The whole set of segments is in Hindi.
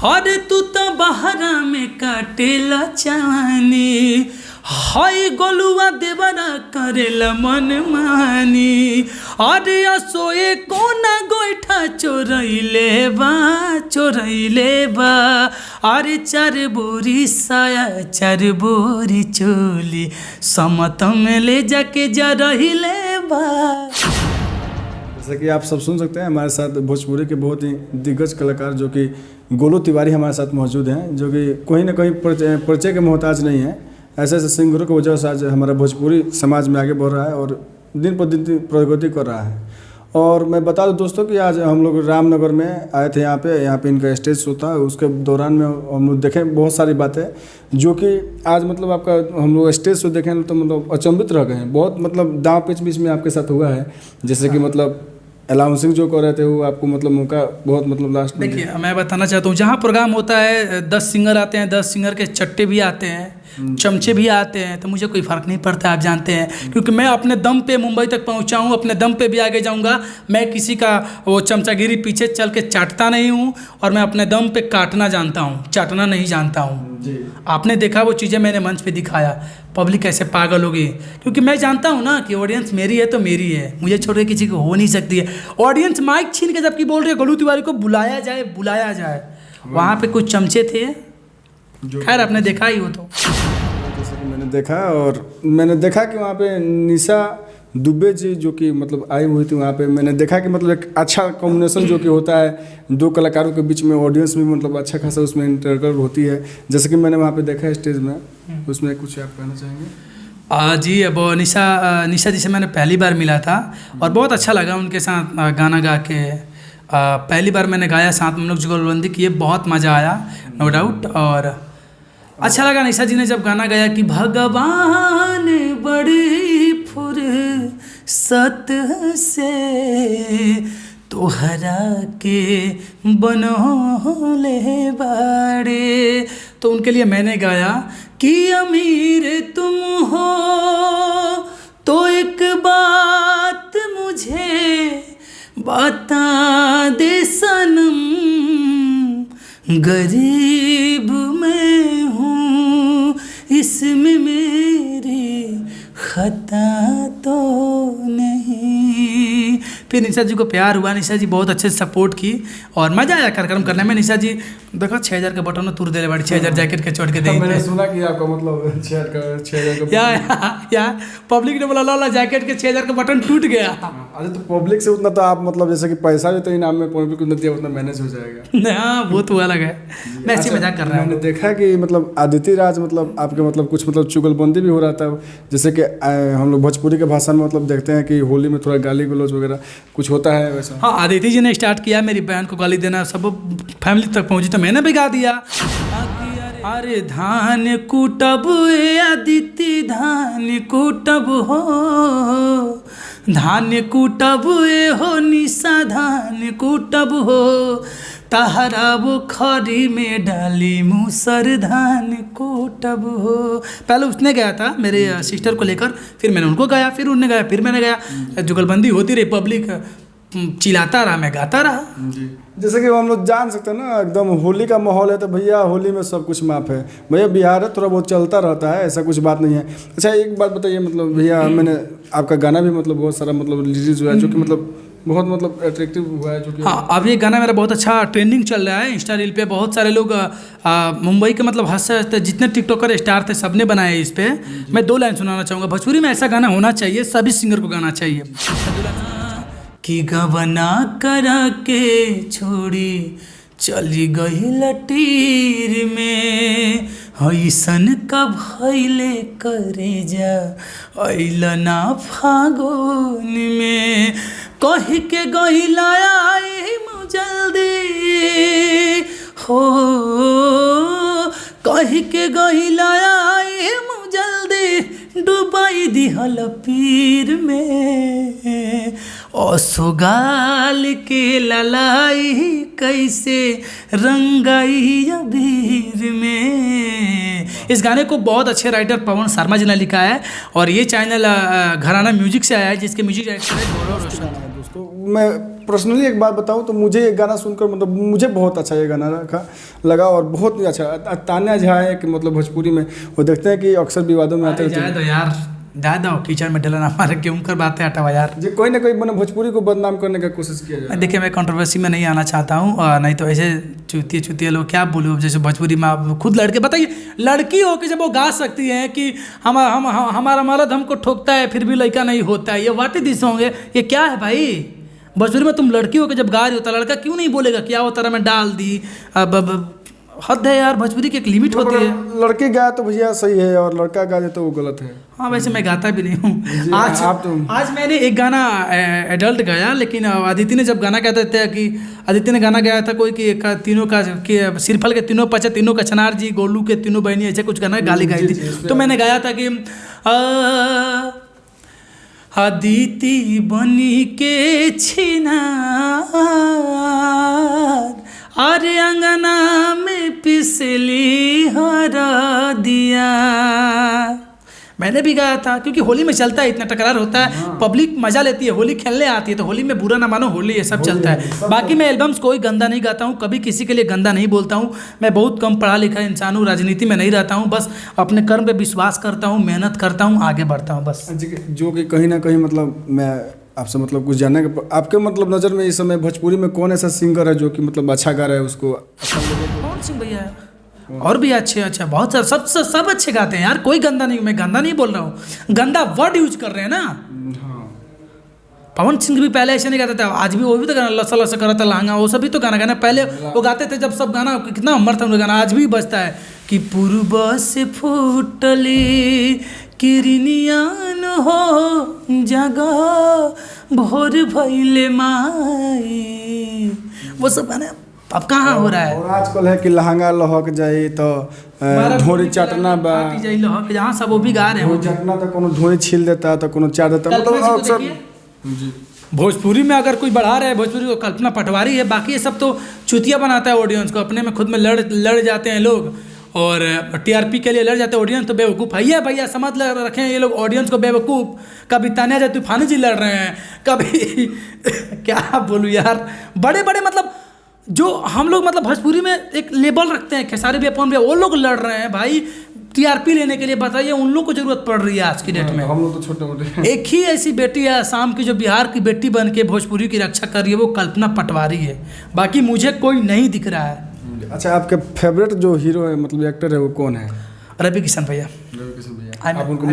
अरे तू तो बहरा में काटेला चानी, हाय गोलुआ देवरा करेला मन मानी। अरे असोए कोना गोइठा चोरैले बा। अरे 4 बोरी साया 4 बोरी चोली, समत में ले जाके जा रहिले बा। जैसा कि आप सब सुन सकते हैं, हमारे साथ भोजपुरी के बहुत ही दिग्गज कलाकार जो कि गोलू तिवारी हमारे साथ मौजूद हैं, जो कि कहीं ना कहीं परिचय के मोहताज नहीं है। ऐसे ऐसे सिंगरों की वजह से आज हमारा भोजपुरी समाज में आगे बढ़ रहा है और दिन पर दिन प्रगति कर रहा है। और मैं बता दूं दोस्तों कि आज हम लोग रामनगर में आए थे। यहाँ पे इनका स्टेज शो था। उसके दौरान में हम लोग देखें बहुत सारी बातें जो कि आज मतलब आपका हम लोग स्टेज शो देखें तो मतलब अचंभित रह गए हैं। बहुत मतलब दांव पेच बीच में आपके साथ हुआ है, जैसे कि मतलब अनाउंसिंग जो कर रहे थे वो आपको मतलब मौका बहुत मतलब लास्ट में। देखिए मैं बताना चाहता हूँ, जहाँ प्रोग्राम होता है 10 सिंगर आते हैं, 10 सिंगर के चट्टे भी आते हैं, चमचे भी आते हैं, तो मुझे कोई फ़र्क नहीं पड़ता, आप जानते हैं। क्योंकि मैं अपने दम पे मुंबई तक पहुंचा हूं, अपने दम पे भी आगे जाऊंगा। मैं किसी का वो चमचागिरी पीछे चल के चाटता नहीं हूं, और मैं अपने दम पे काटना जानता हूं, चाटना नहीं जानता हूं। आपने देखा वो चीज़ें मैंने मंच पे दिखाया, पब्लिक कैसे पागल होगी। क्योंकि मैं जानता हूँ ना कि ऑडियंस मेरी है तो मेरी है, मुझे छोड़ के किसी को हो नहीं सकती है। ऑडियंस माइक छीन के जबकि बोल रहे हैं गोलू तिवारी को बुलाया जाए, वहाँ पे कुछ चमचे थे। खैर आपने देखा ही हो तो। जैसे कि मैंने देखा कि वहाँ पे निशा दुबे जी जो कि मतलब आई हुई थी। वहाँ पे मैंने देखा कि मतलब एक अच्छा कॉम्बिनेशन जो कि होता है 2 कलाकारों के बीच में, ऑडियंस भी मतलब अच्छा खासा उसमें इंटरकल होती है। जैसे कि मैंने वहाँ पे देखा है स्टेज में, उसमें कुछ आप कहना चाहेंगे? जी, अब निशा जी से मैंने पहली बार मिला था और बहुत अच्छा लगा उनके साथ गाना गा के। पहली बार मैंने गाया, साथ में हम लोग जुगलबंदी किए, बहुत मज़ा आया नो डाउट। और अच्छा लगा निशा जी ने जब गाना गाया कि भगवान बड़ी फुर्सत से तोहरा के बनोले बाड़े, तो उनके लिए मैंने गाया कि अमीर तुम हो तो एक बात मुझे बता दे सनम, गरीब मैं हूँ इसमें मेरी खता तो नहीं। फिर निशा जी को प्यार हुआ, निशा जी बहुत अच्छे से सपोर्ट की और मजा आया कार्यक्रम करने में। निशा जी देखो 6000 का बटन तुर दे बड़ी 6000 जैकेट के चढ़ के दे। मैंने सुना कि आपका मतलब 6000 का या पब्लिक ने बोला ला जैकेट के 6000 का बटन टूट गया। अरे तो पब्लिक से उतना तो आप मतलब जैसे कि पैसा भी तो इनाम में पब्लिक उतना दिया उतना मैनेज हो जाएगा। हाँ वो तो अलग है, मैं ऐसे मजाक कर रहा हूँ। मैंने देखा कि मतलब आदित्य राज मतलब आपके मतलब कुछ मतलब चुगलबंदी भी हो रहा था, जैसे कि हम लोग भोजपुरी के भाषा में मतलब देखते हैं कि होली में थोड़ा गाली गलौज वगैरह कुछ होता है वैसा। हाँ आदित्य जी ने स्टार्ट किया मेरी बहन को गाली देना, सब फैमिली तक पहुंची तो मैंने भी गा दिया। अरे धान कुटब आदित्य धान कुटब हो, धान कुटब हो निशा धान कुटब हो, तहरा वो खरी में डाली मूसर धान कुटब हो। पहले उसने गाया था मेरे सिस्टर को लेकर, फिर मैंने उनको गाया, फिर उन्होंने गाया, फिर मैंने गाया। जुगलबंदी होती रही, पब्लिक चिल्लाता रहा, मैं गाता रहा। जैसे कि हम लोग जान सकते हैं ना, एकदम होली का माहौल है तो भैया होली में सब कुछ माफ है। भैया बिहार है, थोड़ा बहुत चलता रहता है, ऐसा कुछ बात नहीं है। अच्छा एक बात बताइए, मतलब भैया मैंने आपका गाना भी मतलब बहुत सारा मतलब रिलीज हुआ है जो कि मतलब बहुत मतलब अट्रैक्टिव हुआ है जो कि हाँ अब ये गाना मेरा बहुत अच्छा ट्रेंडिंग चल रहा है इंस्टा रील पे। बहुत सारे लोग मुंबई के मतलब हंसते जितने टिकटॉकर स्टार थे सबने बनाए इस पे। मैं 2 लाइन सुनाना चाहूँगा। भोजपुरी में ऐसा गाना होना चाहिए, सभी सिंगर को गाना चाहिए कि गवना करा के छोड़ी चली गई लटीर में, ऐसन का भइले करे जा अइल ना फागुन में, कह के गइला आई जल्दी हो, कह के गइला आई जल्दी डुबाई दिहल पीर में, असोगाल के ललाई कैसे रंगाई अबीर में। इस गाने को बहुत अच्छे राइटर पवन शर्मा जी ने लिखा है और ये चैनल घराना म्यूजिक से आया है, जिसके म्यूजिक डायरेक्टर है गौरव रोशन। दोस्तों मैं पर्सनली एक बात बताऊं तो मुझे ये गाना सुनकर मतलब मुझे बहुत अच्छा ये गाना लगा और बहुत ही अच्छा। तान्या झा है कि मतलब भोजपुरी में वो देखते हैं कि अक्सर विवादों में आते रहते हैं। तो यार ज़्यादा कीचड़ में डलना हमारे क्यों कर बातें हटावा यार। जी कोई ना कोई मैंने भोजपुरी को बदनाम करने का कोशिश किया जाए। देखिए मैं कंट्रोवर्सी में नहीं आना चाहता हूँ, नहीं तो ऐसे चुतिया लोग क्या बोलूँ। जैसे भोजपुरी में आप खुद लड़के बताइए, लड़की हो के जब वो गा सकती हैं कि हमारा मर्द हमको ठोकता है फिर भी लड़का नहीं होता है, ये वाट इज दिस होंगे, ये क्या है भाई। भोजपुरी में तुम लड़की हो के जब गा रही होता, लड़का क्यों नहीं बोलेगा क्या वो तरह में डाल दी। अब हद है यार, भोजपुरी की एक लिमिट होती है। लड़की गाए तो भैया सही है और लड़का गा दे तो वो गलत है। हाँ वैसे मैं गाता भी नहीं हूँ। आज मैंने एक गाना एडल्ट गाया, लेकिन अदिति ने जब गाना गाता था कि अदिति ने गाना गाया था कोई कि तीनों का कि सिरफल के तीनों पचे तीनों का चनार जी गोलू के तीनों बहनी ऐसे कुछ गाना गाली गाई थी। तो मैंने गाया था कि अदिति बनी के छिनार अरे अंगना में पिसली हरा दिया। मैंने भी गाया था क्योंकि होली में चलता है, इतना टकरार होता है। हाँ। पब्लिक मजा लेती है, होली खेलने आती है, तो होली में बुरा ना मानो, होली ये सब चलता है। बाकी मैं एल्बम्स कोई गंदा नहीं गाता हूँ, कभी किसी के लिए गंदा नहीं बोलता हूँ। मैं बहुत कम पढ़ा लिखा इंसान हूँ, राजनीति में नहीं रहता हूँ, बस अपने कर्म पे विश्वास करता हूँ, मेहनत करता हूँ, आगे बढ़ता हूँ बस। जो कि कहीं ना कहीं मतलब मैं आपसे मतलब कुछ जानने के आपके मतलब नज़र में इस समय भोजपुरी में कौन ऐसा सिंगर है जो कि मतलब अच्छा गा रहा है, उसको कौन सिंह भैया और भी अच्छे बहुत सारे सब अच्छे गाते हैं यार, कोई गंदा नहीं। मैं गंदा नहीं बोल रहा हूँ, गंदा वर्ड यूज कर रहे हैं ना। हाँ। पवन सिंह भी पहले ऐसे नहीं गाता था, आज भी वो भी तो गाना लसा लसा करा था लहंगा, वो सभी तो गाना गाना पहले वो गाते थे जब सब गाना कितना अमर था। गाना आज भी बजता है कि पूर्व से फूटली किरनियान हो जगह भोर भइले माई, वो सब गाना अब कहाँ हो रहा है। और आजकल है कि लहंगा लहक जाए तो ढोरी चाटना बा जाए लहक जहाँ सब वो भी गा रहे हैं। चाटना तो कोनो ढोरी छील देता तो कोनो चाट देता मतलब अक्सर भोजपुरी में अगर कोई बढ़ा रहा है भोजपुरी को, कल्पना पटवारी है। बाकी ये सब तो चुतिया बनाता है ऑडियंस को, अपने में खुद में लड़ जाते हैं लोग और टीआरपी के लिए लड़ जाते हैं। ऑडियंस तो बेवकूफ़ है भैया, समझ रखें ये लोग ऑडियंस को बेवकूफ़। कभी तान्या जा तूफानी जी लड़ रहे हैं, कभी क्या बोलूँ यार, बड़े बड़े मतलब जो हम लोग मतलब भोजपुरी में एक लेबल रखते हैं, खेसारी भी अपन भी, वो लोग लड़ रहे हैं भाई टीआरपी लेने के लिए। बताइए उन लोग को जरूरत पड़ रही है आज की डेट में। हम लोग तो छोटे मोटे। एक ही ऐसी बेटी है आसाम की जो बिहार की बेटी बन के भोजपुरी की रक्षा कर रही है, वो कल्पना पटवारी है। बाकी मुझे कोई नहीं दिख रहा है। अच्छा आपके फेवरेट जो हीरो है मतलब एक्टर है वो कौन है? रवि किशन भैया। रवि किशन भैया आप उनको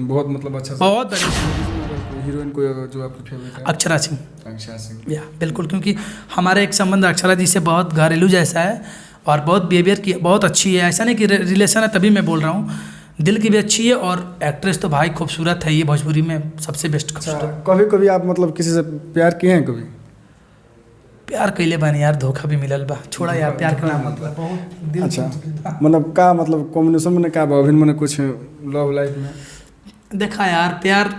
बहुत मतलब अच्छा बहुत हीरोइन को जो आपकी फेवरेट है? अक्षरा सिंह। अक्षरा सिंह या बिल्कुल, क्योंकि हमारा एक संबंध अक्षरा जी से बहुत घरेलू जैसा है और बहुत बिहेवियर की बहुत अच्छी है। ऐसा नहीं कि रिलेशन है तभी मैं बोल रहा हूँ, दिल की भी अच्छी है और एक्ट्रेस तो भाई खूबसूरत है, ये भोजपुरी में सबसे बेस्ट। कभी कभी आप मतलब किसी से प्यार किए हैं? कभी प्यार कैले बने यार, धोखा भी मिलल बा, छोड़ा यार प्यार के नाम मतलब। अच्छा मतलब का मतलब कॉम्बिनेशन में क्या अभिन मैंने कुछ लव लाइफ में देखा यार, प्यार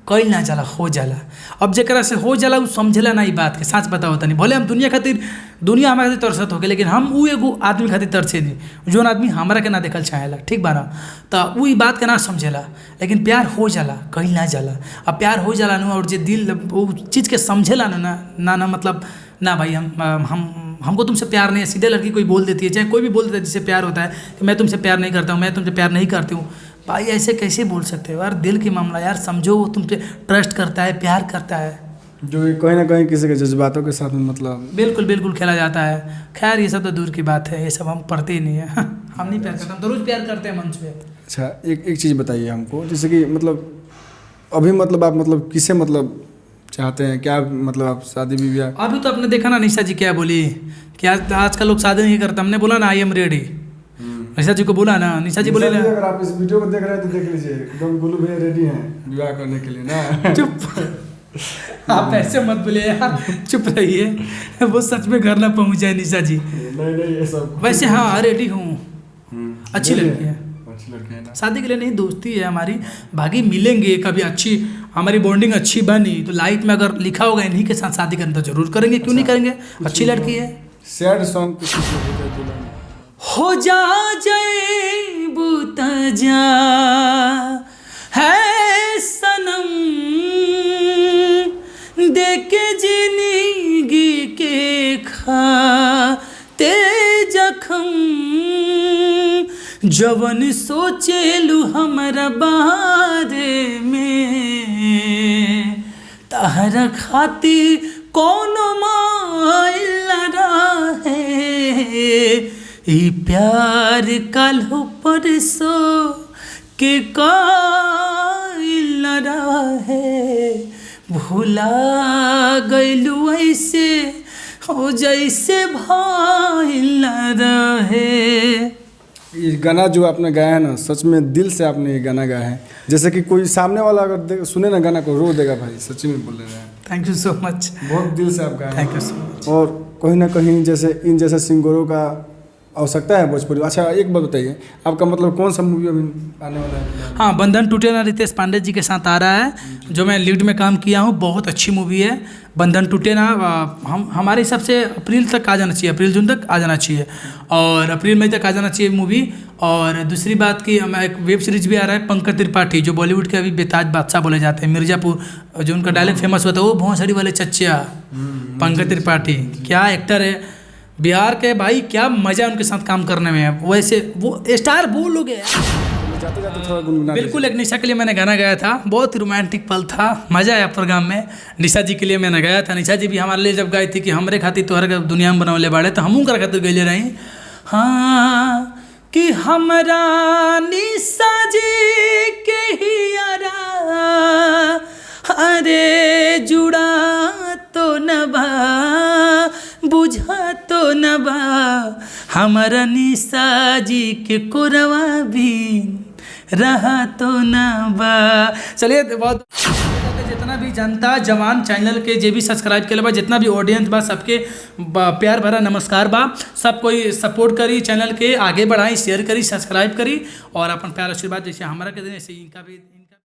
कई ना जाला हो जाला। अब जरा से हो जाला वो समझेला ना, बात के साथ बताओ तनी। भले हम दुनिया हमारे खातिर तरसत हो गए, लेकिन हम वो एगो आदमी खातिर तरसे नहीं जो आदमी हमारा के ना देखल चाहेला, ठीक बा ना, तो वो बात के ना समझेला। लेकिन प्यार हो जाला कहीं ना जाला। अब प्यार हो जाला ना और जो दिल वो चीज़ के समझेला ना मतलब ना भाई हमको तुमसे प्यार नहीं है। सीधे लड़की कोई बोल देती है, चाहे कोई भी बोल देता है जिससे प्यार होता है कि मैं तुमसे प्यार नहीं करता हूँ, मैं तुमसे प्यार नहीं करती हूँ। भाई ऐसे कैसे बोल सकते हो यार, दिल की मामला यार, समझो वो तुम पे ट्रस्ट करता है, प्यार करता है, जो कहीं ना कहीं किसी के जज्बातों के साथ में मतलब बिल्कुल खेला जाता है। खैर ये सब तो दूर की बात है, ये सब हम पढ़ते ही नहीं है। हम नहीं प्यार करते, हम तो रोज प्यार करते हैं मंच पे। अच्छा एक चीज़ बताइए हमको, जैसे कि मतलब अभी मतलब आप मतलब किसे मतलब चाहते हैं क्या, मतलब आप शादी भी अभी तो आपने देखा ना निशा जी क्या बोली कि आजकल लोग शादी नहीं करते। हमने बोला ना आई एम रेडी, निशा जी को बोला ना, निशा जी बोले ना अगर आप इस वीडियो को देख रहे हैं तो देख लीजिए एकदम गुल्लू भैया रेडी हैं विवाह करने के लिए ना। चुप आप ऐसे मत बोले यार, चुप रहिए, वो सच में घर ना पहुंच जाए निशा जी। नहीं ये सब वैसे हाँ रेडी हूँ, अच्छी लड़की है, ना। शादी के लिए नहीं दोस्ती है हमारी, बाकी मिलेंगे कभी, अच्छी हमारी बॉन्डिंग अच्छी बनी तो लाइफ में अगर लिखा होगा इन्हीं के साथ शादी करना तो जरूर करेंगे, क्यों नहीं करेंगे, अच्छी लड़की है। सैड सॉन्ग हो जा जय बूता जा है सनम देके जी खाते जखम जवन सोचेलू हमरा बारे में तहरा खातिर कोनो माइल रहे ई प्यार काल्हू परसो के काइल रहे भुला गइलू ऐसे हो जैसे भाइल रहे। ये गाना जो आपने गाया है ना, सच में दिल से आपने ये गाना गाया है। जैसे कि कोई सामने वाला अगर सुने ना गाना को रो देगा भाई, सच्ची में बोल रहे हैं। थैंक यू सो मच, बहुत दिल से आप गाए। Thank you so much. और कहीं ना कहीं जैसे इन जैसे सिंगरों का आवश्यकता है भोजपुरी। अच्छा एक बात बताइए, आपका मतलब कौन सा मूवी अभी आने वाला है? हाँ, बंधन टूटे ना रितेश पांडे जी के साथ आ रहा है, जो मैं लीड में काम किया हूँ। बहुत अच्छी मूवी है बंधन टूटे ना। हमारे हिसाब से अप्रैल तक आ जाना चाहिए, अप्रैल जून तक आ जाना चाहिए और अप्रैल मई तक आ जाना चाहिए मूवी। और दूसरी बात की एक वेब सीरीज भी आ रहा है, पंकज त्रिपाठी जो बॉलीवुड के अभी बेताज बादशाह बोले जाते हैं, मिर्ज़ापुर जो उनका डायलॉग फेमस हुआ था, वो भौंसड़ी वाले चच्चा पंकज त्रिपाठी क्या एक्टर है बिहार के भाई, क्या मज़ा उनके साथ काम करने में है। वैसे वो स्टार बोलोगे जाते जाते थोड़ा गुनगुना बिल्कुल। एक निशा के लिए मैंने गाना गाया था, बहुत ही रोमांटिक पल था, मज़ा आया प्रोग्राम में। निशा जी के लिए मैंने गाया था, निशा जी भी हमारे लिए जब गाई थी कि हमरे खातिर तोहर के दुनिया में बनवले बाड़े, तो हमहूँ कर खातिर गईले रही। हाँ कि हमरा निशा जी के हियारा अरे जुड़ा तो न बा बुझा तो न बा हमारा निशा जी के कोरवा भी रहा तो न बा। चलिए बहुत जितना भी जनता जवान चैनल के जे भी सब्सक्राइब के बा, जितना भी ऑडियंस बा, सबके प्यार भरा नमस्कार बा। सब कोई सपोर्ट करी, चैनल के आगे बढ़ाई, शेयर करी, सब्सक्राइब करी और अपन प्यार आशीर्वाद जैसे हमारा के दिन ऐसे इनका भी